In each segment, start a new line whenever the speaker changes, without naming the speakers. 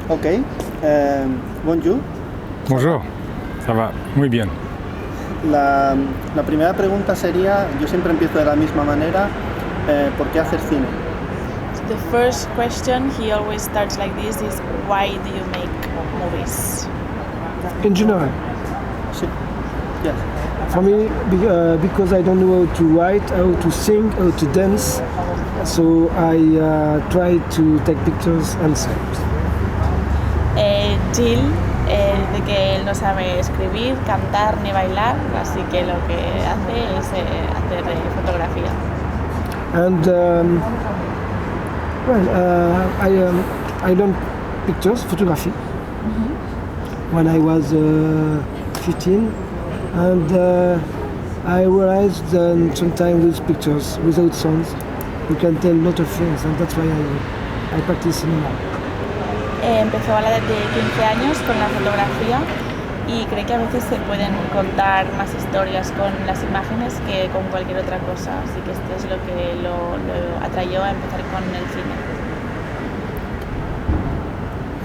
Ok. Bonjour.
Bonjour. Ça va muy bien.
La primera pregunta sería, yo siempre empiezo de la misma manera, ¿por qué hacer cine?
The first question he always starts like this is, why do you make movies?
In general,
Sí. Yes.
for me, because I don't know how to write, how to sing, how to dance, so I try to take pictures and songs.
Jill dice que él no sabe escribir, cantar ni bailar, así que lo que hace es hacer fotografía.
And I learned pictures, photography, when I was 15, and I realized that sometimes with pictures, without songs, you can tell a lot of things, and that's why I practice cinema.
Empezó a la edad de 15 años con la fotografía y cree que a veces se pueden contar más historias con las imágenes que con cualquier otra cosa, así que esto es lo que lo atrayó a empezar con el cine.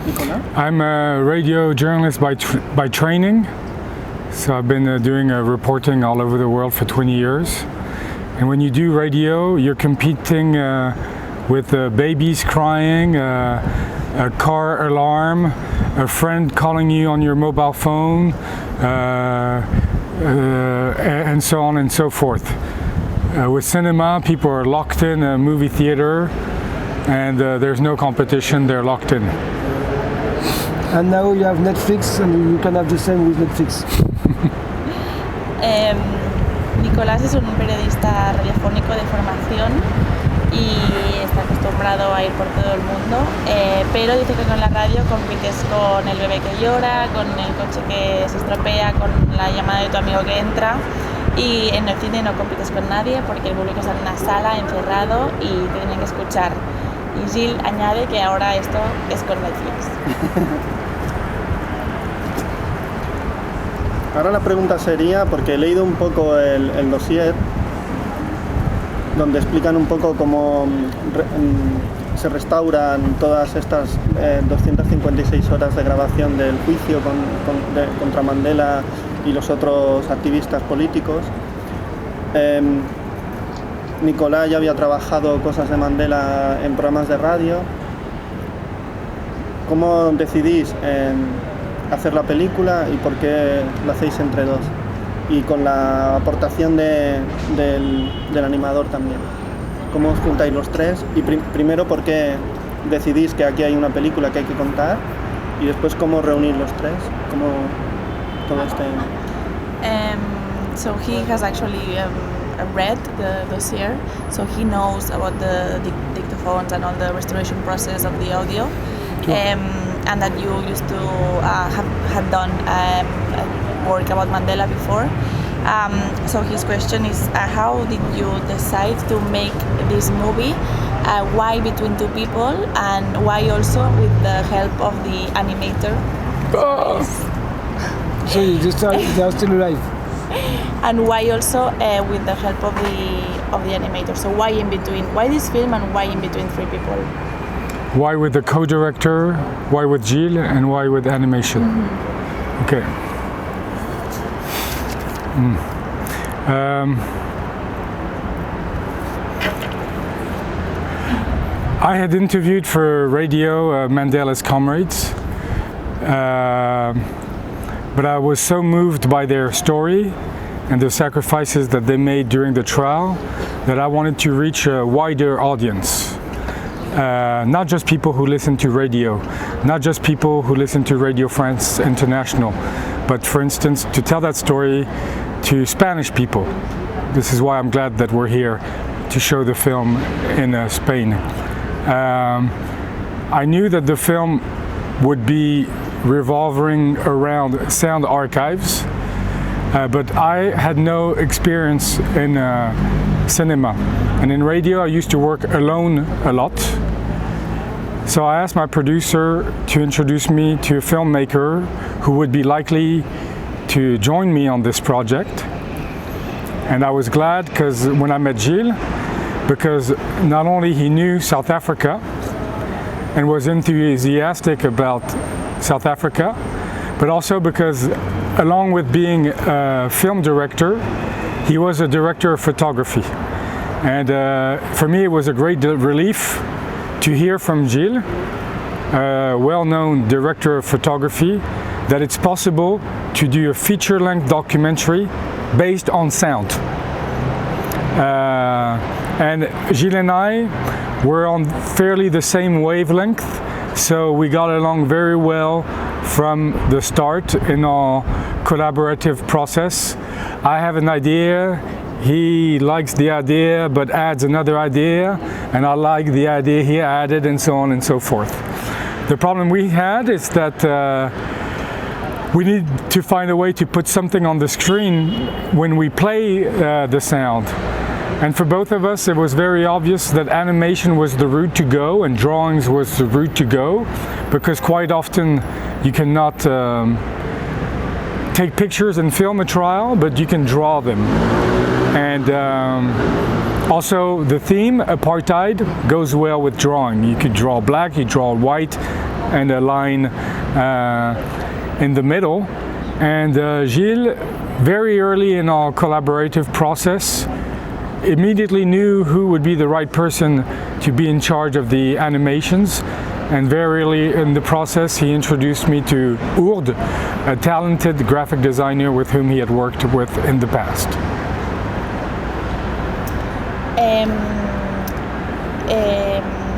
Nicolás.
I'm a radio journalist by training, so I've been doing reporting all over the world for 20 years. And when you do radio, you're competing with babies crying, a car alarm, a friend calling you on your mobile phone, and so on and so forth. With cinema, people are locked in a movie theater, and there's no competition, they're locked in.
And now you have Netflix, and you can have the same with Netflix.
Nicolás es un periodista radiofónico de formación y está acostumbrado a ir por todo el mundo, pero dice que con la radio compites con el bebé que llora, con el coche que se estropea, con la llamada de tu amigo que entra, y en el cine no compites con nadie porque el público está en una sala encerrado y te tienen que escuchar. Y Jill añade que ahora esto es con Netflix.
Ahora la pregunta sería, porque he leído un poco el dossier, donde explican un poco cómo se restauran todas estas 256 horas de grabación del juicio contra Mandela y los otros activistas políticos. Nicolás ya había trabajado cosas de Mandela en programas de radio. ¿Cómo decidís hacer la película y por qué la hacéis entre dos? Y con la aportación del animador también. ¿Cómo os juntáis los tres? Y primero, ¿por qué decidís que aquí hay una película que hay que contar? Y después, ¿cómo reunir los tres? ¿Cómo todo este...?
So he has actually read the dossier, so he knows about the dictaphones and all the restoration process of the audio.
Sure.
And that you used to have done work about Mandela before. So his question is, how did you decide to make this movie? Why between two people, and why also with the help of the animator?
So they are still alive.
And why also with the help of the animator? So why in between? Why this film and why in between three people?
Why with the co-director, why with Gilles, and why with animation? Okay. I had interviewed for radio Mandela's comrades, but I was so moved by their story and the sacrifices that they made during the trial that I wanted to reach a wider audience. Not just people who listen to radio, not just people who listen to Radio France International, but for instance to tell that story to Spanish people. This is why I'm glad that we're here to show the film in Spain. I knew that the film would be revolving around sound archives, but I had no experience in cinema, and in radio I used to work alone a lot. So I asked my producer to introduce me to a filmmaker who would be likely to join me on this project. And I was glad because when I met Gilles, because not only he knew South Africa, and was enthusiastic about South Africa, but also because along with being a film director, he was a director of photography. And for me it was a great relief to hear from Gilles, a well-known director of photography, that it's possible to do a feature-length documentary based on sound. And Gilles and I were on fairly the same wavelength, so we got along very well from the start in our collaborative process. I have an idea, he likes the idea but adds another idea, and I like the idea he added, and so on and so forth. The problem we had is that we need to find a way to put something on the screen when we play the sound. And for both of us it was very obvious that animation was the route to go and drawings was the route to go, because quite often you cannot take pictures and film a trial, but you can draw them. And also the theme, apartheid, goes well with drawing. You could draw black, you draw white, and a line in the middle. And Gilles, very early in our collaborative process, immediately knew who would be the right person to be in charge of the animations. And very early in the process he introduced me to Ourde, a talented graphic designer with whom he had worked with in the past.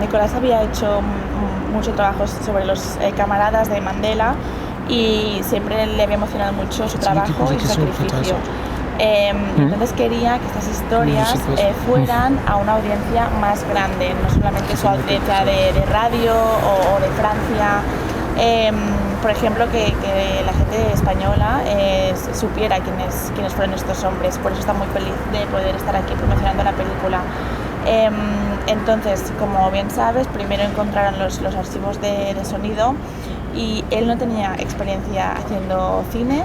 Nicolás había hecho mucho trabajo sobre los camaradas de Mandela y siempre le había emocionado mucho su trabajo y su sacrificio. Entonces quería que estas historias fueran a una audiencia más grande, no solamente su audiencia de radio o de Francia. Por ejemplo, que la gente española supiera quiénes fueron estos hombres. Por eso está muy feliz de poder estar aquí promocionando la película. Entonces, como bien sabes, primero encontraron los archivos de sonido y él no tenía experiencia haciendo cine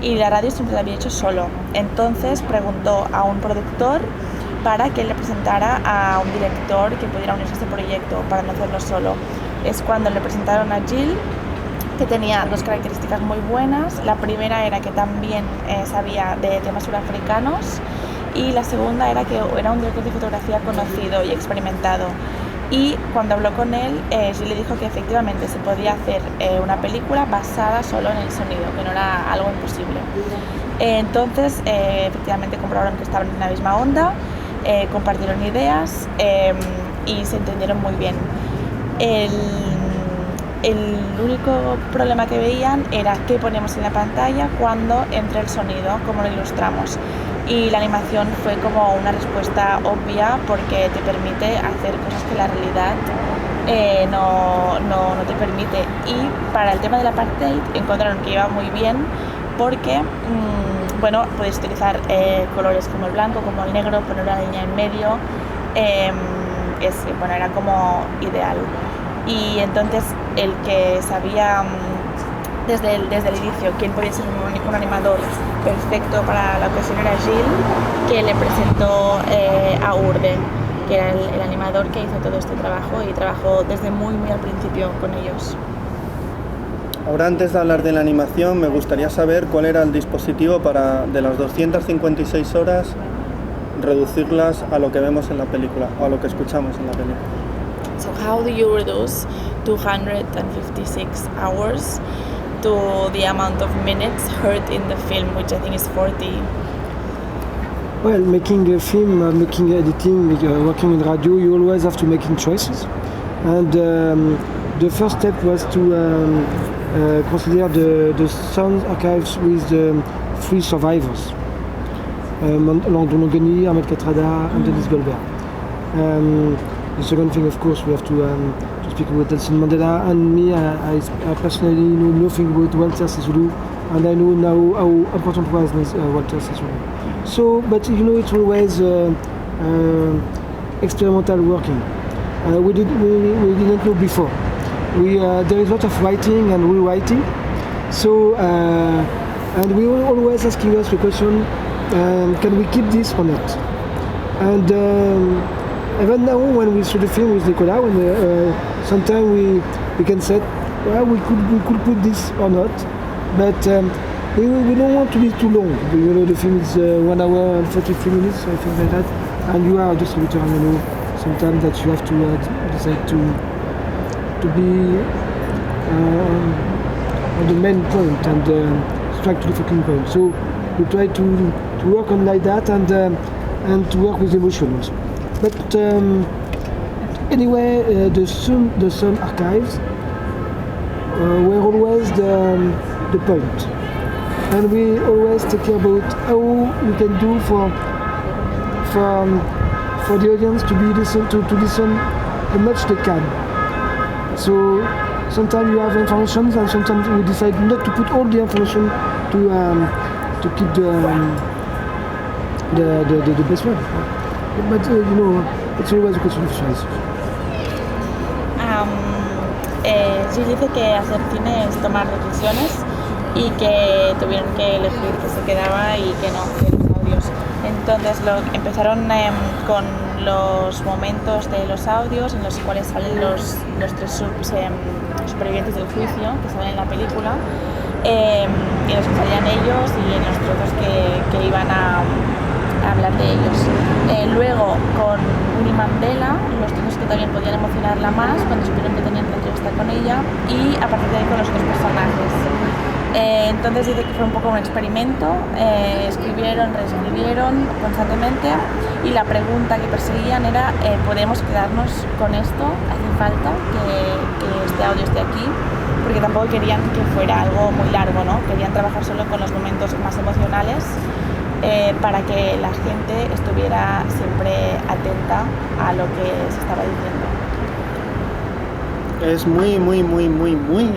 y la radio siempre la había hecho solo. Entonces preguntó a un productor para que le presentara a un director que pudiera unirse a este proyecto para no hacerlo solo. Es cuando le presentaron a Gilles, que tenía dos características muy buenas. La primera era que también sabía de temas surafricanos, y la segunda era que era un director de fotografía conocido y experimentado. Y cuando habló con él, Gilles le dijo que efectivamente se podía hacer una película basada solo en el sonido, que no era algo imposible. Entonces, efectivamente comprobaron que estaban en la misma onda, compartieron ideas y se entendieron muy bien. El único problema que veían era qué ponemos en la pantalla cuando entre el sonido, cómo lo ilustramos. Y la animación fue como una respuesta obvia porque te permite hacer cosas que la realidad no te permite. Y para el tema del apartheid encontraron que iba muy bien porque bueno, puedes utilizar colores como el blanco, como el negro, poner una línea en medio, bueno, era como ideal. Y entonces el que sabía desde el inicio quién podía ser un animador perfecto para la ocasión era Gilles, que le presentó a Ourde, que era el animador que hizo todo este trabajo y trabajó desde muy al principio con ellos.
Ahora, antes de hablar de la animación, me gustaría saber cuál era el dispositivo para, de las 256 horas, reducirlas a lo que vemos en la película o a lo que escuchamos en la película.
So how do you reduce 256 hours to the amount of minutes heard in the film, which I think is 40?
Well, making a film, making editing, working in radio, you always have to make choices. And the first step was to consider the sound archives with the 3 survivors. Landon Ogoni, Ahmed Katrada, and Dennis Goldberg. The second thing, of course, we have to speak about Nelson Mandela. And me, I personally know nothing about Walter Sisulu, and I know now how important was Walter Sisulu. So, but you know, it's always experimental working. We didn't know before. There is a lot of writing and rewriting. So, and we were always asking us the question, can we keep this or not? And even now when we shoot the film with Nicolas, when sometimes we can say, well, we could put this or not, but we don't want to be too long. You know, the film is 1 hour and 43 minutes, or something like that, and you are a distributor, and you know sometimes that you have to decide to be on the main point and strike to the fucking point. So we try to work on like that and to work with emotions. But anyway, the Sun archives were always the point, and we always take care about how we can do for the audience to listen as much they can. So sometimes you have information, and sometimes we decide not to put all the information to keep the best one. But you know, it's always a question of choice.
Gilles dice que hacer cine es tomar decisiones y que tuvieron que elegir qué se quedaba y qué no, que los audios. Entonces empezaron con los momentos de los audios en los cuales salen los tres supervivientes del juicio que salen en la película, y los que salían ellos y en los trozos que iban a hablar de ellos. Luego con Mandela, los trozos que también podían emocionarla más cuando supieron que tenían que entrevista con ella, y a partir de ahí con los otros personajes. Entonces dice que fue un poco un experimento, escribieron, reescribieron constantemente, y la pregunta que perseguían era ¿podemos quedarnos con esto? ¿Hace falta que este audio esté aquí? Porque tampoco querían que fuera algo muy largo, ¿no? Querían trabajar solo con los momentos más emocionales, para que la gente estuviera siempre atenta a lo que se estaba diciendo.
Es muy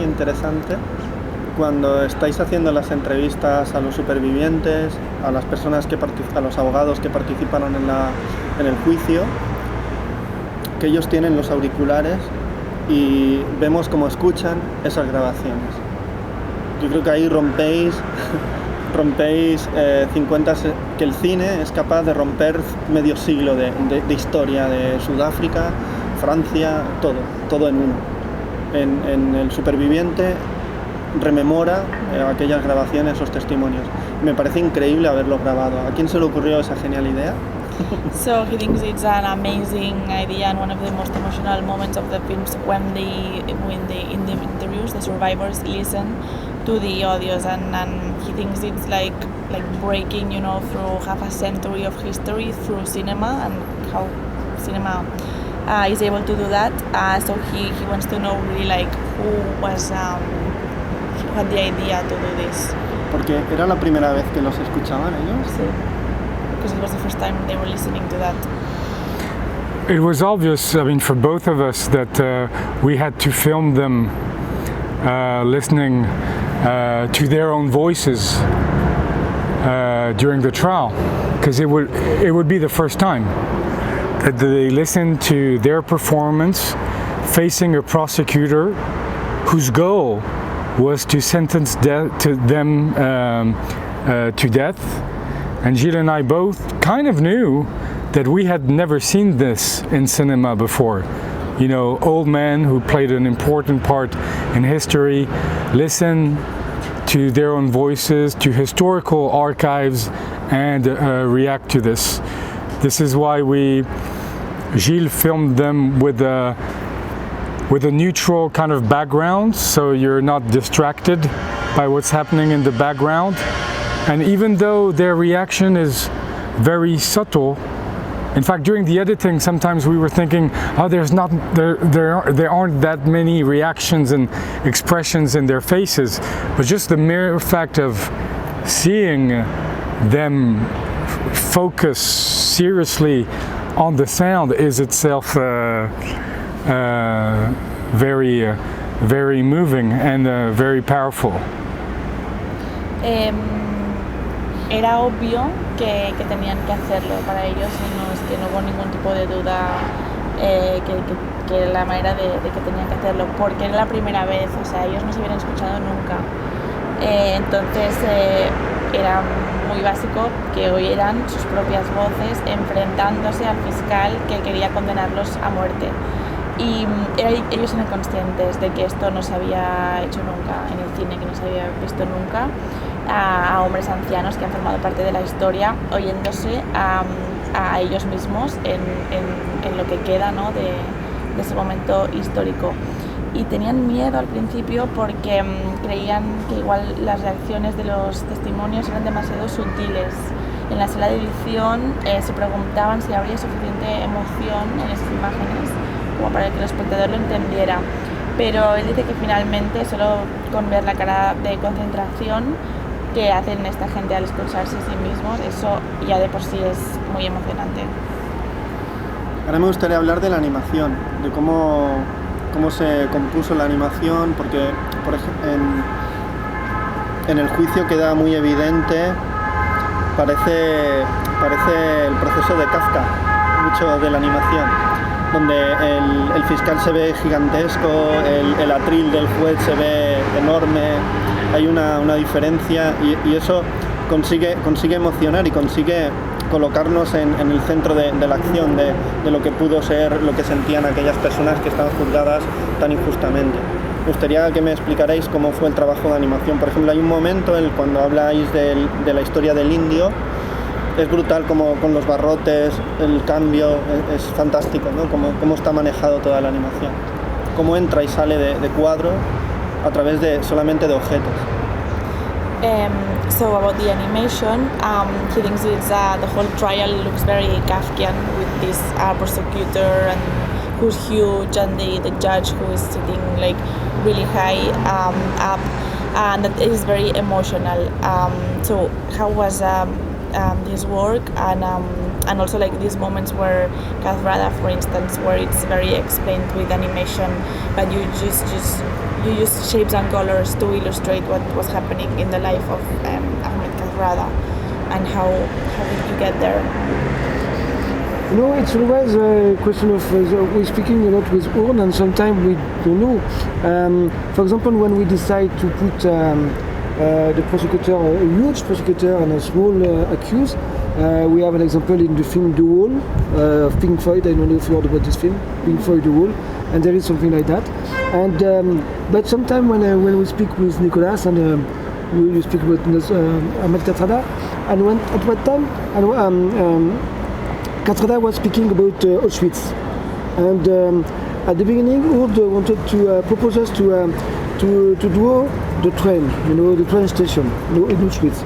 interesante cuando estáis haciendo las entrevistas a los supervivientes, a las personas a los abogados que participaron en el juicio, que ellos tienen los auriculares y vemos cómo escuchan esas grabaciones. Yo creo que ahí rompéis 50, que el cine es capaz de romper medio siglo de historia de Sudáfrica, Francia, todo en uno. En el superviviente rememora aquellas grabaciones, esos testimonios. Me parece increíble haberlo grabado. ¿A quién se le ocurrió esa genial idea?
So he thinks it's an amazing idea and one of the most emotional moments of the films when in the interviews the survivors listen to the audios, and he thinks it's like breaking, you know, through half a century of history through cinema, and how cinema is able to do that. So he wants to know really like who had the idea to do this.
Porque era la primera vez que los escuchaban ellos.
Sí. Because it was the first time they were listening to that.
It was obvious, I mean, for both of us that we had to film them listening to their own voices during the trial, because it would be the first time that they listened to their performance facing a prosecutor whose goal was to sentence them to death. And Gilles and I both kind of knew that we had never seen this in cinema before. You know, old men who played an important part in history listen to their own voices, to historical archives, and react to this. This is why Gilles filmed them with a neutral kind of background, so you're not distracted by what's happening in the background. And even though their reaction is very subtle, in fact, during the editing, sometimes we were thinking, oh, there aren't that many reactions and expressions in their faces, but just the mere fact of seeing them focus seriously on the sound is itself very moving and very powerful.
Era obvio que tenían que hacerlo para ellos, que no hubo ningún tipo de duda que la manera de que tenían que hacerlo, porque era la primera vez, o sea, ellos no se habían escuchado nunca. Entonces era muy básico que oyeran sus propias voces enfrentándose al fiscal que quería condenarlos a muerte. Y ellos eran conscientes de que esto no se había hecho nunca en el cine, que no se había visto nunca a hombres ancianos que han formado parte de la historia oyéndose a ellos mismos en lo que queda, ¿no?, de ese momento histórico. Y tenían miedo al principio porque creían que igual las reacciones de los testimonios eran demasiado sutiles. En la sala de edición se preguntaban si habría suficiente emoción en esas imágenes como para que el espectador lo entendiera. Pero él dice que finalmente solo con ver la cara de concentración que hacen esta gente al escucharse a sí mismos, eso ya de por sí es muy emocionante.
Ahora me gustaría hablar de la animación, de cómo se compuso la animación, porque por ejemplo, en el juicio queda muy evidente, parece el proceso de Kafka, mucho de la animación, donde el fiscal se ve gigantesco, el atril del juez se ve enorme, hay una diferencia y eso consigue emocionar y consigue colocarnos en el centro de la acción, de lo que pudo ser, lo que sentían aquellas personas que estaban juzgadas tan injustamente. Me gustaría que me explicarais cómo fue el trabajo de animación. Por ejemplo, hay un momento cuando habláis de la historia del indio, es brutal como con los barrotes, el cambio, es fantástico, ¿no? Cómo está manejado toda la animación, cómo entra y sale de cuadro a través solamente de objetos.
So about the animation, he thinks the whole trial looks very Kafkian with this prosecutor and who's huge and the judge who is sitting like really high up, and that is very emotional. So how was this work and also like these moments where Kathrada, for instance, where it's very explained with animation, but you use shapes and colors to illustrate what was happening in the life of Ahmed Kathrada, and how did you get there?
No, it's always a question of we're speaking a lot with Urn, and sometimes we don't know. For example, when we decide to put the prosecutor, a huge prosecutor, and a small accused, we have an example in the film The Wall of Pink Floyd. I don't know if you heard about this film, Pink Floyd, The Wall, and there is something like that. And but sometimes when we speak with Nicolas and we speak about Ahmed Kathrada, and at what time Kathrada was speaking about Auschwitz, and at the beginning Urd wanted to propose us to draw the train, the train station, in Auschwitz,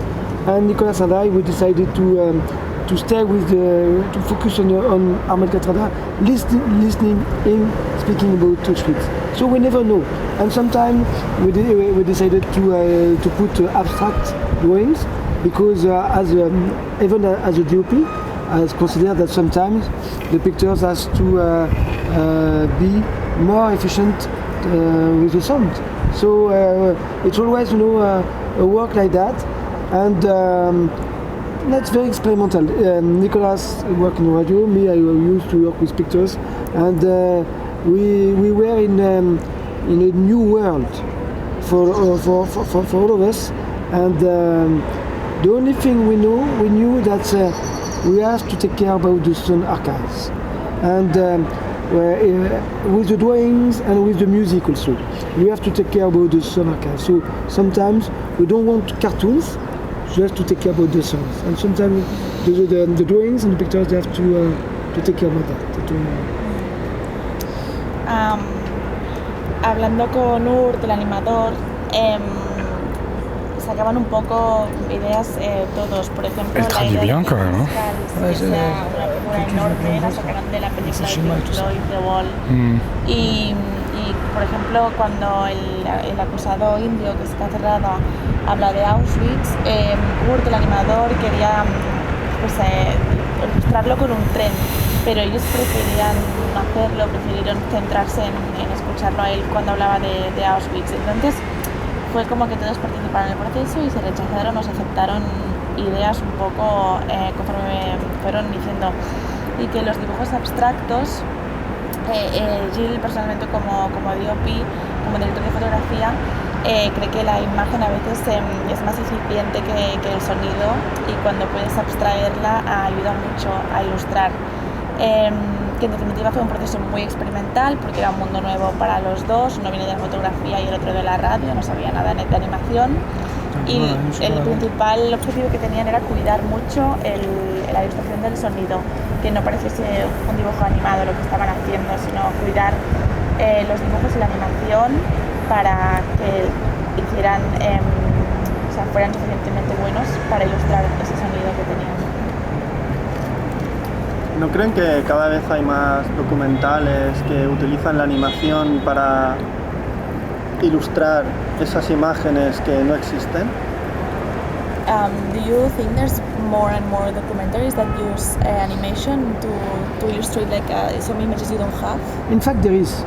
and Nicolas and I, we decided to stay with to focus on Ahmed Kathrada, listening him speaking about Auschwitz. So we never know, and sometimes we decided to put abstract drawings because even as a DOP, I consider that sometimes the pictures has to be more efficient with the sound. So it's always a work like that, and that's very experimental. Nicolas worked in radio, me I used to work with pictures, and we were in a new world for all of us, and the only thing we knew that we have to take care about the sound archives, and with the drawings and with the music also, we have to take care about the sound archives. So sometimes we don't want cartoons, just to take care about the songs, and sometimes the drawings and the pictures they have to take care about that.
Hablando con Urt, el animador, sacaban un poco ideas todos, por ejemplo, la idea
bien, quand même,
que sea una figura enorme, la sacaron de la película de Pink Floyd, The Wall. Y por ejemplo, cuando el acusado indio, que es Kathrada, habla de Auschwitz, Urt, el animador, quería ilustrarlo con un tren, pero ellos preferían no hacerlo, prefirieron centrarse en escucharlo a él cuando hablaba de Auschwitz. Entonces fue como que todos participaron en el proceso y se rechazaron o se aceptaron ideas un poco conforme fueron diciendo, y que los dibujos abstractos Gilles, personalmente, como DOP, como director de fotografía, cree que la imagen a veces es más eficiente que el sonido, y cuando puedes abstraerla ayuda mucho a ilustrar. Que en definitiva fue un proceso muy experimental porque era un mundo nuevo para los dos, uno viene de la fotografía y el otro de la radio, no sabía nada de animación, y el principal objetivo que tenían era cuidar mucho la ilustración del sonido, que no pareciese un dibujo animado lo que estaban haciendo, sino cuidar los dibujos y la animación para que hicieran, fueran suficientemente buenos para ilustrar ese sonido que tenían.
¿No creen que cada vez hay más documentales que utilizan la animación para ilustrar esas imágenes que no existen?
Do you think there's more and more documentaries that use animation to illustrate like some images you don't have?
In fact, there is.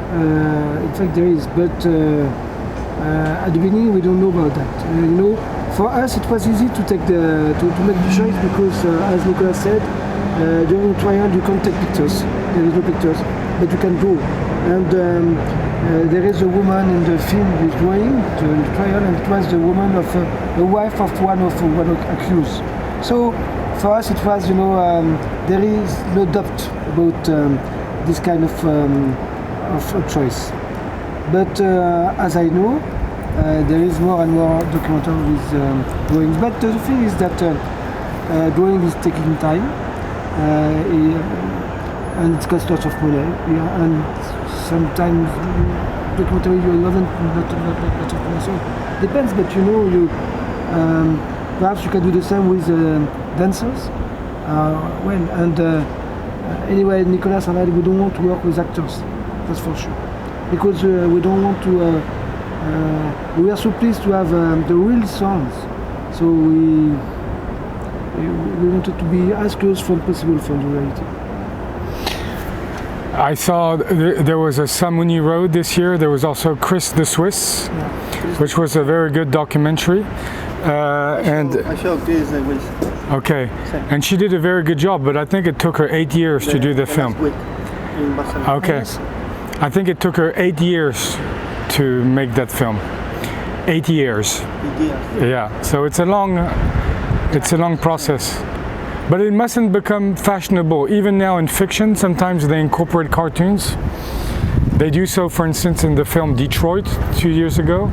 But at the beginning, we don't know about that. For us, it was easy to take to make the choice because, as Nicolas said, during trial you can't take pictures. There is no pictures, but you can draw. And there is a woman in the film who is drawing the trial, and it was the woman of the wife of one accused. So for us, it was there is no doubt about this kind of choice. But as I know, there is more and more documentary with drawings. But the thing is that drawing is taking time, and it costs lots of money. Yeah, and sometimes documentary you haven't not of money. So depends, but perhaps you can do the same with dancers. Anyway, Nicolas and I, we don't want to work with actors. That's for sure, because we don't want to. We are so pleased to have the real songs, so we wanted to be as close as possible from the reality.
I saw there was a Samuni Road this year. There was also Chris the Swiss, which was a very good documentary.
I showed Chris the Swiss.
Okay, and she did a very good job, but I think it took her 8 years to do the film.
Last week in Barcelona.
Okay, I think it took her 8 years to make that film. 8 years.
8 years.
Yeah, so it's a long process. But it mustn't become fashionable. Even now in fiction, sometimes they incorporate cartoons. They do so, for instance, in the film Detroit 2 years ago.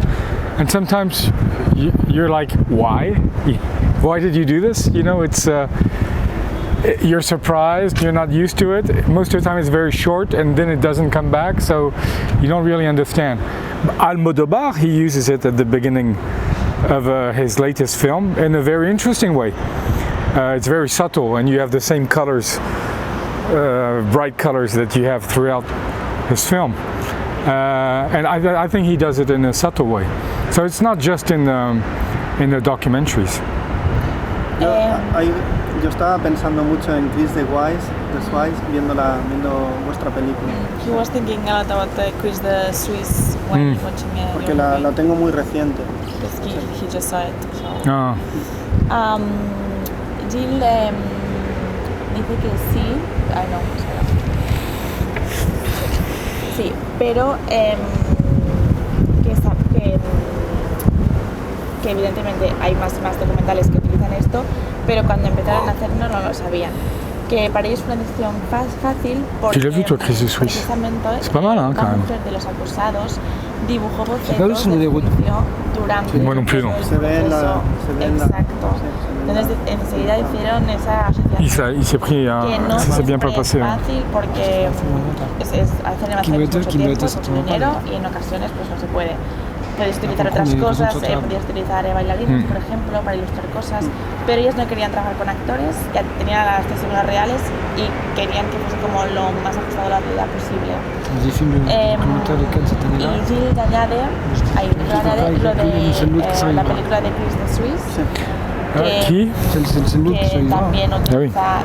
And sometimes you're like, why? Why did you do this? You're surprised, you're not used to it. Most of the time it's very short and then it doesn't come back, so you don't really understand. Almodovar, he uses it at the beginning of his latest film in a very interesting way. It's very subtle, and you have the same colors, bright colors that you have throughout his film. And I think he does it in a subtle way. So it's not just in the documentaries.
Yo estaba pensando mucho en Chris the Swiss viendo vuestra película.
He was thinking a lot about Chris the Swiss when watching it.
Porque la tengo muy reciente.
He just saw it. So. Gilles dice que sí, sí, pero que evidentemente hay más documentales que utilizan esto, pero cuando empezaron a hacerlo no lo sabían. Que para ellos fue una decisión fácil porque precisamente una mujer de los acusados dibujó bocetos del juicio durante el proceso. Exacto. Entonces enseguida hicieron esa asociación.
Y s'est pris
que no
ça s'est bien pas passé.
Fácil porque hacen demasiado mucho tiempo, mucho dinero, y en ocasiones pues no se puede. Puedes utilizar otras cosas, podías utilizar bailarines, por ejemplo, para ilustrar cosas, pero ellos no querían trabajar con actores, ya tenían las testimonios reales y querían que fuese como lo más ajustado a la realidad posible. Y Gilles añade lo de la película de Chris the Swiss, que también utiliza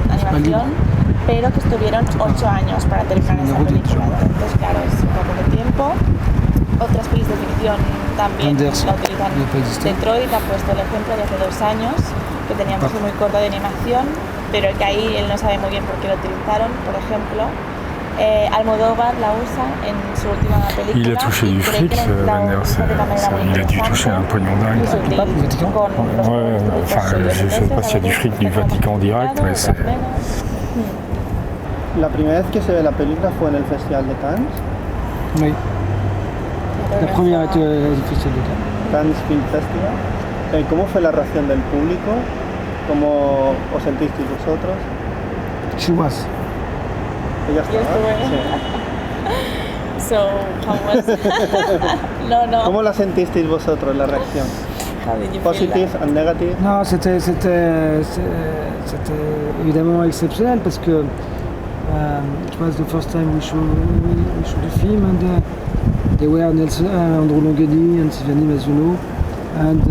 animación, pero que estuvieron 8 años para terminar esa película. Entonces, claro, es un poco de tiempo. Otras pelis de ficción también la utilizan. Detroit ha puesto el ejemplo de hace 2 años, que tenía un muy corto de animación, pero que ahí él no sabe muy bien por qué lo utilizaron, por ejemplo. Almodóvar la usa en su última película.
Il a touché du fric, il a dû toucher un pognon dingue. Ouais, enfin, je ne sais pas s'il y a du fric du Vatican direct, mais c'est...
La primera vez que se ve la película fue en el Festival de Cannes.
Oui. La première était au Festival de Cannes.
Cannes Film Festival. ¿Cómo fue la reacción del público? ¿Cómo os sentisteis vosotros?
She was.
¿Ella estaba?
Sí. So, how was it? No.
¿Cómo la sentisteis vosotros, la reacción?
How did you feel
Positive
that?
and negative?
Non, c'était évidemment exceptionnel parce que it was the first time we showed the film, and they were Andrew Longoni and Sylviani Mazuno, and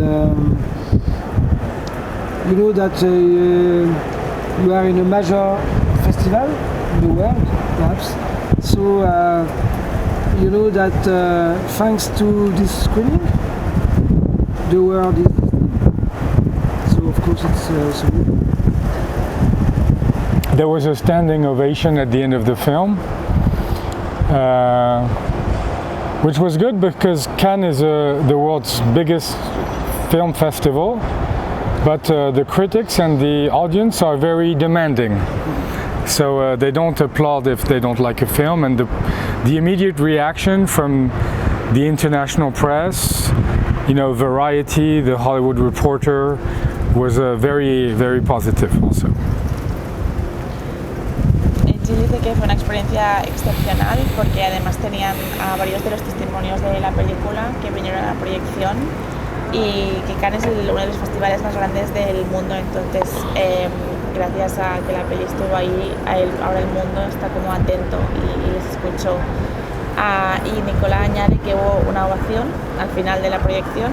you know that you are in a major festival in the world, perhaps. So you know that thanks to this screening, the world is. So of course it's so good.
There was a standing ovation at the end of the film, which was good because Cannes is the world's biggest film festival, but the critics and the audience are very demanding. So they don't applaud if they don't like a film, and the immediate reaction from the international press, you know, Variety, The Hollywood Reporter, was very, very positive also.
Sí, dice que fue una experiencia excepcional porque además tenían a varios de los testimonios de la película que vinieron a la proyección, y que Cannes es uno de los festivales más grandes del mundo, entonces gracias a que la peli estuvo ahí, ahora el mundo está como atento y les escuchó. Y Nicolás añade que hubo una ovación al final de la proyección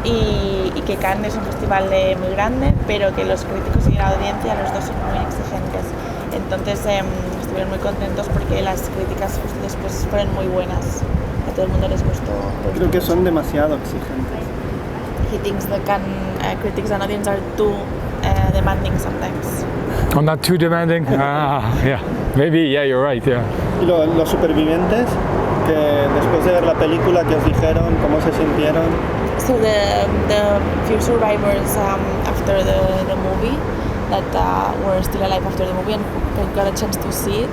y que Cannes es un festival muy grande, pero que los críticos y la audiencia, los dos, son muy exigentes. Entonces estuvieron muy contentos porque las críticas después fueron muy buenas. A todo el mundo les gustó.
Creo que son demasiado exigentes.
He thinks the Cannes critics and audience are too demanding sometimes.
I'm not too demanding? Yeah. Maybe, yeah, you're right, yeah.
¿Y los supervivientes, que después de ver la película, qué os dijeron, cómo se sintieron?
So the few survivors after the movie that were still alive after the movie and got a chance to see it,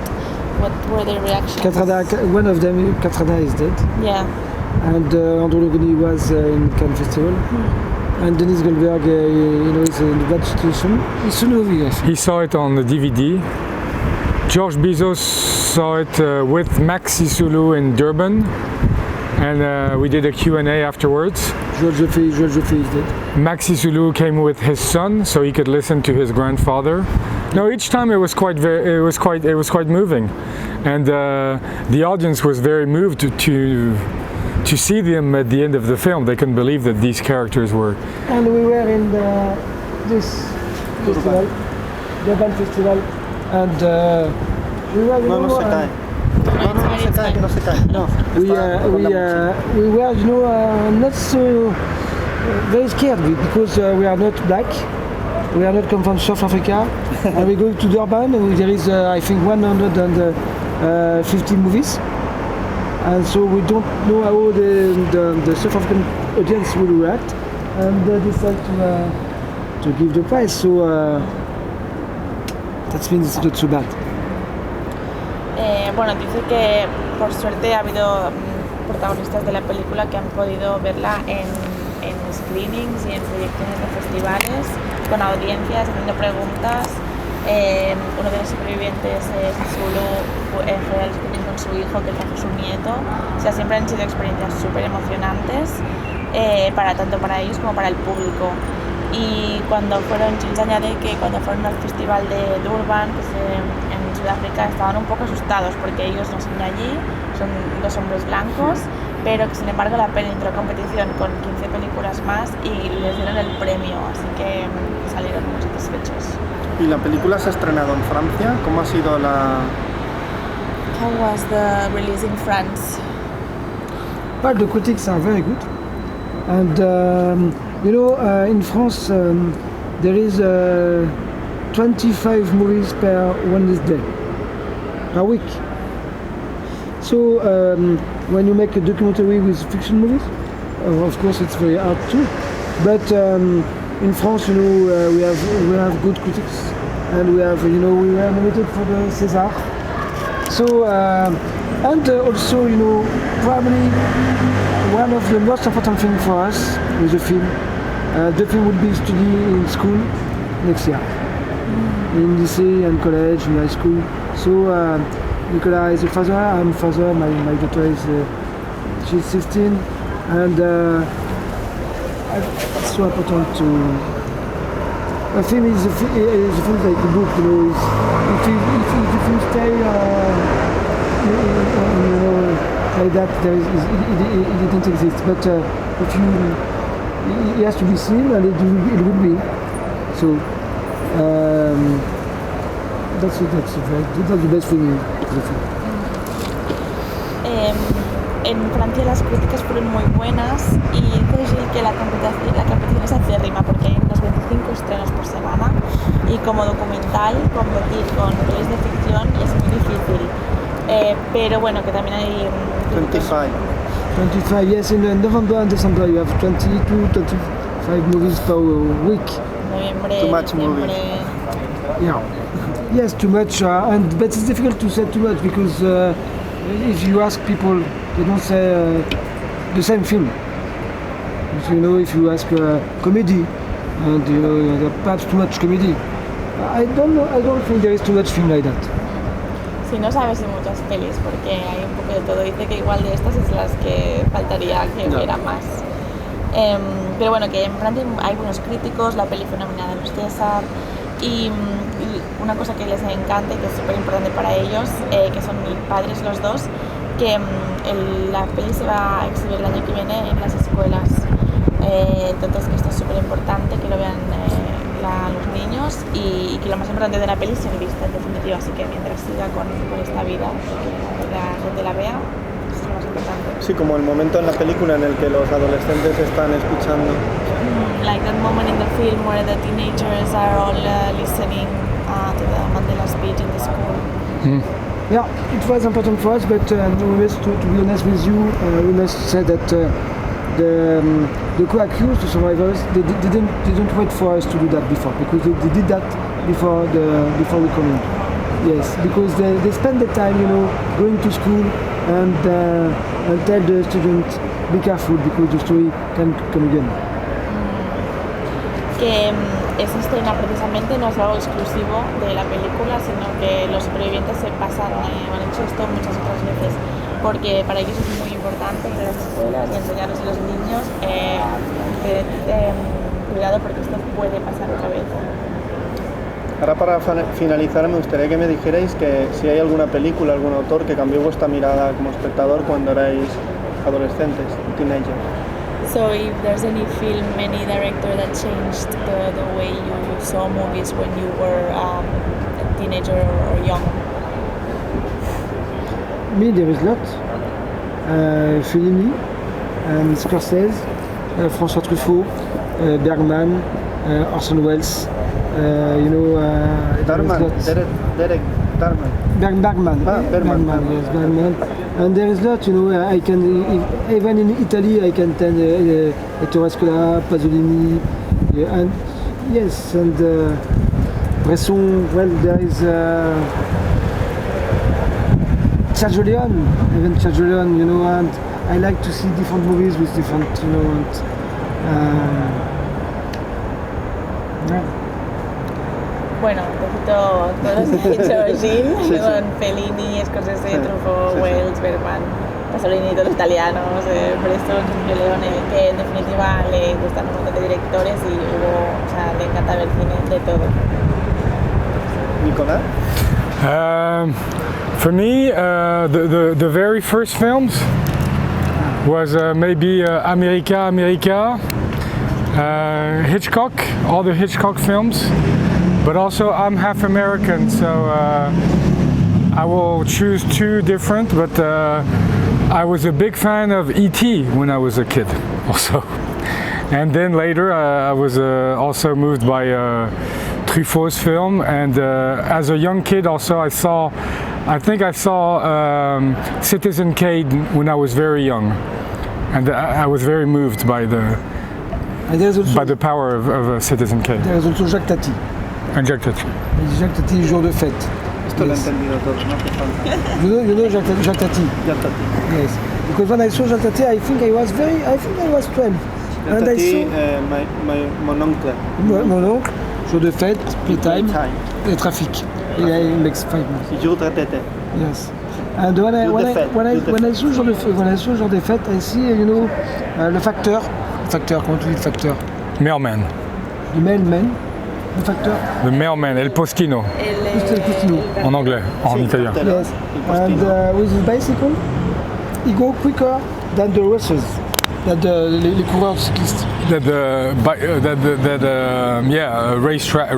what were their reactions?
One of them, Katrada, is dead.
Yeah.
And Andrew Longoni was in Cannes Festival. And Denis Goldberg, is in a bad situation. He saw the movie, yes.
He saw it on the DVD. George Bezos saw it with Max Sisulu in Durban, and we did a Q&A afterwards.
Joël Joffé is dead.
Max Sisulu came with his son, so he could listen to his grandfather. No, each time it was quite moving, and the audience was very moved to see them at the end of the film. They couldn't believe that these characters were.
And we were in this festival, the Durban Festival, and we were.
No se cae. No.
We were, not so very scared because we are not black. We are not come from South Africa, and we go to Durban. There is, I think, 150 movies. And so we don't know how the South African audience will react, and they decide to give the prize. So that means it's not so bad.
Bueno, dice que por suerte ha habido protagonistas de la película que han podido verla en screenings y en proyecciones de festivales, con audiencias, haciendo preguntas. Uno de los supervivientes es Zulu, fue al screening con su hijo, que fue su nieto. O sea, siempre han sido experiencias súper emocionantes, tanto para ellos como para el público. Y cuando fueron, James añade que cuando fueron al festival de Durban, pues, en Sudáfrica, estaban un poco asustados porque ellos no son de allí, son dos hombres blancos, pero que sin embargo la peli entró a competición con 15 películas más y les dieron el premio, así que salieron muy satisfechos.
¿Y la película se ha estrenado en Francia? ¿Cómo ha sido la...?
How was the release in France?
Well, the critics are very good, and in France there is 25 movies per Wednesday, a week. So when you make a documentary with fiction movies, of course it's very hard too. But in France, you know, we have good critics, and we have, you know, we were nominated for the César. So and also, you know, probably one of the most important things for us with the film will be studied in school next year, in lycée and college, in high school. So Nicolas is a father, I'm a father, my daughter is she's 16, and it's so important to. A film is a film like a book, you know. If you stay, you know, like that, it didn't exist. But if it has to be seen, and it will be. So that's the best thing of the film.
En Francia las críticas fueron muy buenas y dice que la competición es acérrima porque hay unos 25 estrenos por semana y como documental competir con pelis de ficción es muy difícil. Pero bueno, que también hay...
25, yes, in November and December you have 22-25 movies per week.
Noviembre,
Too much
diciembre...
movies.
Yeah. Yes, too much, but it's difficult to say too much because if you ask people, they don't say the same film. So, you know, if you ask comedy, and you know, perhaps too much comedy. I don't think there is too much film like that.
Si no sabes de muchas pelis, porque hay un poco de todo. Dice que igual de estas es las que faltaría que hubiera más. Pero bueno, que en Francia hay buenos críticos, la peli fue nominada a los César y una cosa que les encanta y que es súper importante para ellos, que son mis padres los dos, que la peli se va a exhibir el año que viene en las escuelas. Entonces que esto es súper importante, que lo vean los niños y que lo más importante de la peli es ser vista en definitiva, así que mientras siga con esta vida, que la gente la vea, eso es lo más importante.
Sí, como el momento en la película en el que los adolescentes están escuchando.
Like that moment in the film where the teenagers are all listening to the Mandela speech in the school.
Yeah, it was important for us, but we must, to be honest with you, we must say that the co-accused, the survivors, they didn't wait for us to do that before, because they did that before we come in. Yes, because they spend the time, you know, going to school and tell the students, be careful because the story can come again.
Que esa escena precisamente no es algo exclusivo de la película, sino que los supervivientes se pasan, han hecho esto muchas otras veces, porque para ellos es muy importante ir a las escuelas y enseñarles a los niños cuidado porque esto puede pasar otra vez.
Ahora para finalizar me gustaría que me dijerais que si hay alguna película, algún autor que cambió vuestra mirada como espectador cuando erais adolescentes, teenagers.
So if there's any film, any director that changed the way you saw movies when you were a teenager or young?
Me, there is a lot. Fellini, Scorsese, François Truffaut, Bergman, Orson Welles. You know,
Derek Darman.
Bergman.
Bergman.
Yes, Bergman. And there is a lot, you know. I can even in Italy I can tell Ettore Scola, Pasolini, and yes, and Bresson. Well, there is Sergio Leone, even Sergio Leone, you know. And I like to see different movies with different, you know. And, yeah.
Bueno, un poquito todo lo que ha dicho Gilles, sí, con Fellini, Scorsese, Truffaut, Welles, Bergman, Pasolini, todos los italianos, Bresson, Sergio Leone, que en definitiva le gustan un montón de directores y le encanta ver cine de todo.
Nicolás?
For me, the very first films was maybe America, Hitchcock, all the Hitchcock films. But also I'm half American, so I will choose two different, but I was a big fan of E.T. when I was a kid also. And then later I was also moved by Truffaut's film, and as a young kid also I saw I think I saw Citizen Kane when I was very young, and I was very moved by the power of Citizen Kane.
There is also Jacques Tati.
And Jacques Tati.
Jacques Tati, jour de fête.
Esto lo he entendido todo, no hace falta.
You know Jacques Tati?
Jacques Tati.
Yes. Because when I saw Jacques Tati, I think I was 12.
Jacques
And I
Tati,
saw
mon oncle.
mon oncle, jour de fête, playtime, et trafic. It makes 5 months.
Jour de fête.
Yes. And when I saw jour de fête, I see, le facteur, comment tu dis le facteur?
Mailman.
Le mailman, le facteur.
Le mailman, el postino. En anglais, en italien.
Yes. And with his bicycle, he go quicker than the racers, than les coureurs cyclistes.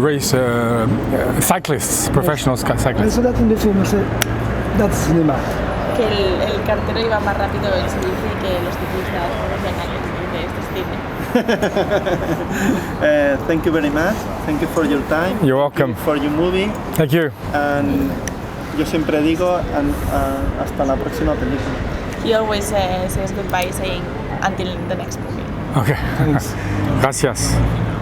Race cyclists, professional cyclists.
I saw that in the film. I said, that's cinema.
Que el cartero iba más rápido en su bici que los ciclistas profesionales. Esto es cine.
Thank you very much. Thank you for your time.
You're welcome.
For your movie.
Thank you.
And yo siempre digo hasta la próxima película.
He always says goodbye saying until the next movie.
Okay.
Thanks.
Gracias.